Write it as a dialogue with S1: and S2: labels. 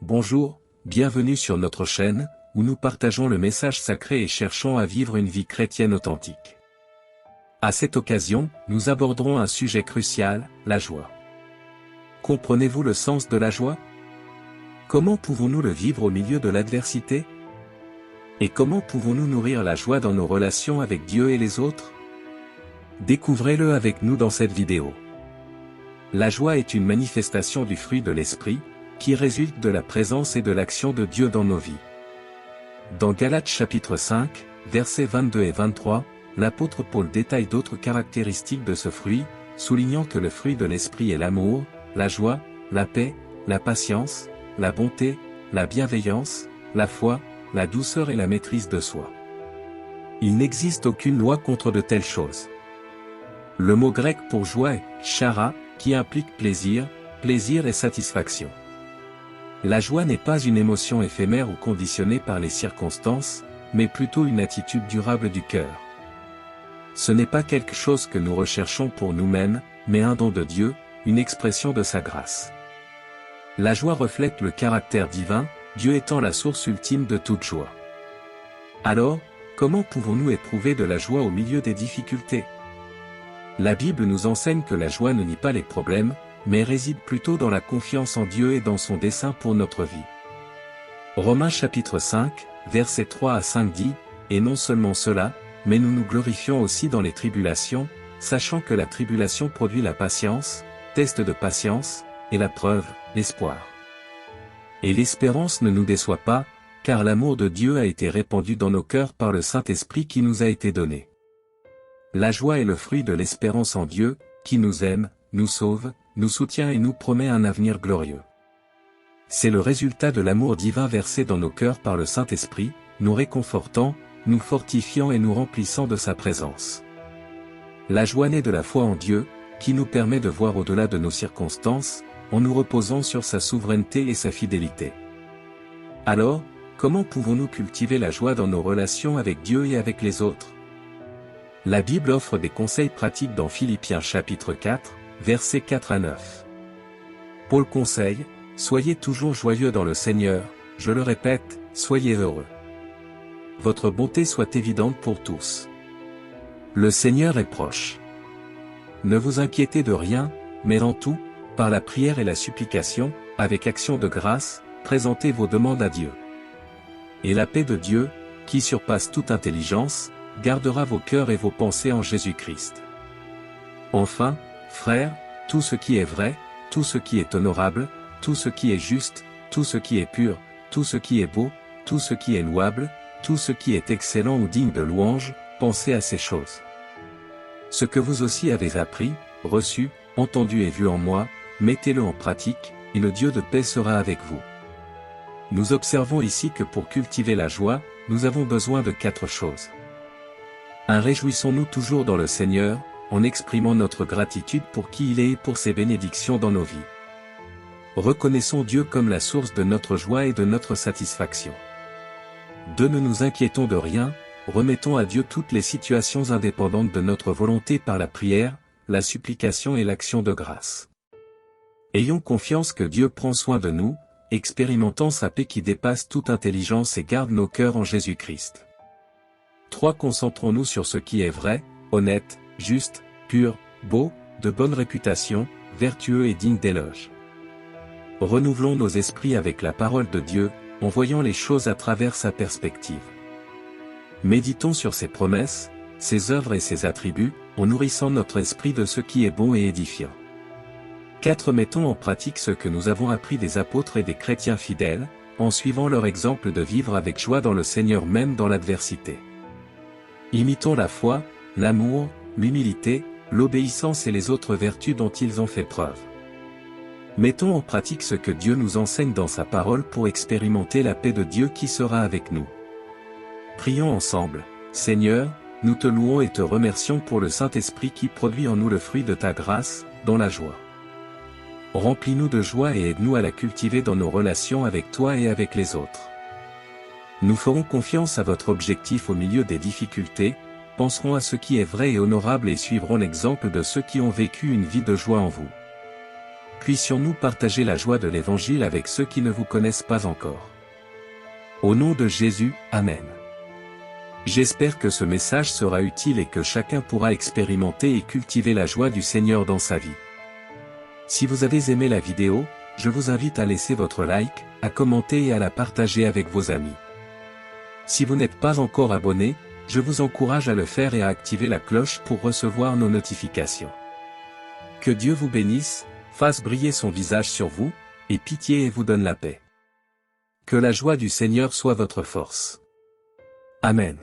S1: Bonjour, bienvenue sur notre chaîne, où nous partageons le message sacré et cherchons à vivre une vie chrétienne authentique. À cette occasion, nous aborderons un sujet crucial, la joie. Comprenez-vous le sens de la joie? Comment pouvons-nous le vivre au milieu de l'adversité? Et comment pouvons-nous nourrir la joie dans nos relations avec Dieu et les autres? Découvrez-le avec nous dans cette vidéo. La joie est une manifestation du fruit de l'esprit, qui résulte de la présence et de l'action de Dieu dans nos vies. Dans Galates chapitre 5, versets 22 et 23, l'apôtre Paul détaille d'autres caractéristiques de ce fruit, soulignant que le fruit de l'esprit est l'amour, la joie, la paix, la patience, la bonté, la bienveillance, la foi, la douceur et la maîtrise de soi. Il n'existe aucune loi contre de telles choses. Le mot grec pour joie est chara, qui implique plaisir et satisfaction. La joie n'est pas une émotion éphémère ou conditionnée par les circonstances, mais plutôt une attitude durable du cœur. Ce n'est pas quelque chose que nous recherchons pour nous-mêmes, mais un don de Dieu, une expression de sa grâce. La joie reflète le caractère divin, Dieu étant la source ultime de toute joie. Alors, comment pouvons-nous éprouver de la joie au milieu des difficultés? La Bible nous enseigne que la joie ne nie pas les problèmes, mais réside plutôt dans la confiance en Dieu et dans son dessein pour notre vie. Romains chapitre 5, versets 3 à 5 dit, « Et non seulement cela, mais nous nous glorifions aussi dans les tribulations, sachant que la tribulation produit la patience, test de patience, et la preuve, l'espoir. Et l'espérance ne nous déçoit pas, car l'amour de Dieu a été répandu dans nos cœurs par le Saint-Esprit qui nous a été donné. » La joie est le fruit de l'espérance en Dieu, qui nous aime, nous sauve, nous soutient et nous promet un avenir glorieux. C'est le résultat de l'amour divin versé dans nos cœurs par le Saint-Esprit, nous réconfortant, nous fortifiant et nous remplissant de sa présence. La joie naît de la foi en Dieu, qui nous permet de voir au-delà de nos circonstances, en nous reposant sur sa souveraineté et sa fidélité. Alors, comment pouvons-nous cultiver la joie dans nos relations avec Dieu et avec les autres? La Bible offre des conseils pratiques dans Philippiens chapitre 4, versets 4 à 9. Paul conseille, « Soyez toujours joyeux dans le Seigneur, je le répète, soyez heureux. Votre bonté soit évidente pour tous. Le Seigneur est proche. Ne vous inquiétez de rien, mais en tout, par la prière et la supplication, avec action de grâce, présentez vos demandes à Dieu. Et la paix de Dieu, qui surpasse toute intelligence, gardera vos cœurs et vos pensées en Jésus-Christ. Enfin, frères, tout ce qui est vrai, tout ce qui est honorable, tout ce qui est juste, tout ce qui est pur, tout ce qui est beau, tout ce qui est louable, tout ce qui est excellent ou digne de louange, pensez à ces choses. Ce que vous aussi avez appris, reçu, entendu et vu en moi, mettez-le en pratique, et le Dieu de paix sera avec vous. Nous observons ici que pour cultiver la joie, nous avons besoin de 4 choses. 1. Réjouissons-nous toujours dans le Seigneur, en exprimant notre gratitude pour qui il est et pour ses bénédictions dans nos vies. Reconnaissons Dieu comme la source de notre joie et de notre satisfaction. 2. Ne nous inquiétons de rien, remettons à Dieu toutes les situations indépendantes de notre volonté par la prière, la supplication et l'action de grâce. Ayons confiance que Dieu prend soin de nous, expérimentant sa paix qui dépasse toute intelligence et garde nos cœurs en Jésus-Christ. 3. Concentrons-nous sur ce qui est vrai, honnête, juste, pur, beau, de bonne réputation, vertueux et digne d'éloge. Renouvelons nos esprits avec la parole de Dieu, en voyant les choses à travers sa perspective. Méditons sur ses promesses, ses œuvres et ses attributs, en nourrissant notre esprit de ce qui est bon et édifiant. 4. Mettons en pratique ce que nous avons appris des apôtres et des chrétiens fidèles, en suivant leur exemple de vivre avec joie dans le Seigneur même dans l'adversité. Imitons la foi, l'amour, l'humilité, l'obéissance et les autres vertus dont ils ont fait preuve. Mettons en pratique ce que Dieu nous enseigne dans sa parole pour expérimenter la paix de Dieu qui sera avec nous. Prions ensemble. Seigneur, nous te louons et te remercions pour le Saint-Esprit qui produit en nous le fruit de ta grâce, dans la joie. Remplis-nous de joie et aide-nous à la cultiver dans nos relations avec toi et avec les autres. Nous ferons confiance à votre objectif au milieu des difficultés, penserons à ce qui est vrai et honorable et suivrons l'exemple de ceux qui ont vécu une vie de joie en vous. puissions-nous partager la joie de l'Évangile avec ceux qui ne vous connaissent pas encore. Au nom de Jésus, Amen. J'espère que ce message sera utile et que chacun pourra expérimenter et cultiver la joie du Seigneur dans sa vie. Si vous avez aimé la vidéo, je vous invite à laisser votre like, à commenter et à la partager avec vos amis. Si vous n'êtes pas encore abonné, je vous encourage à le faire et à activer la cloche pour recevoir nos notifications. Que Dieu vous bénisse, fasse briller son visage sur vous, ait pitié et vous donne la paix. Que la joie du Seigneur soit votre force. Amen.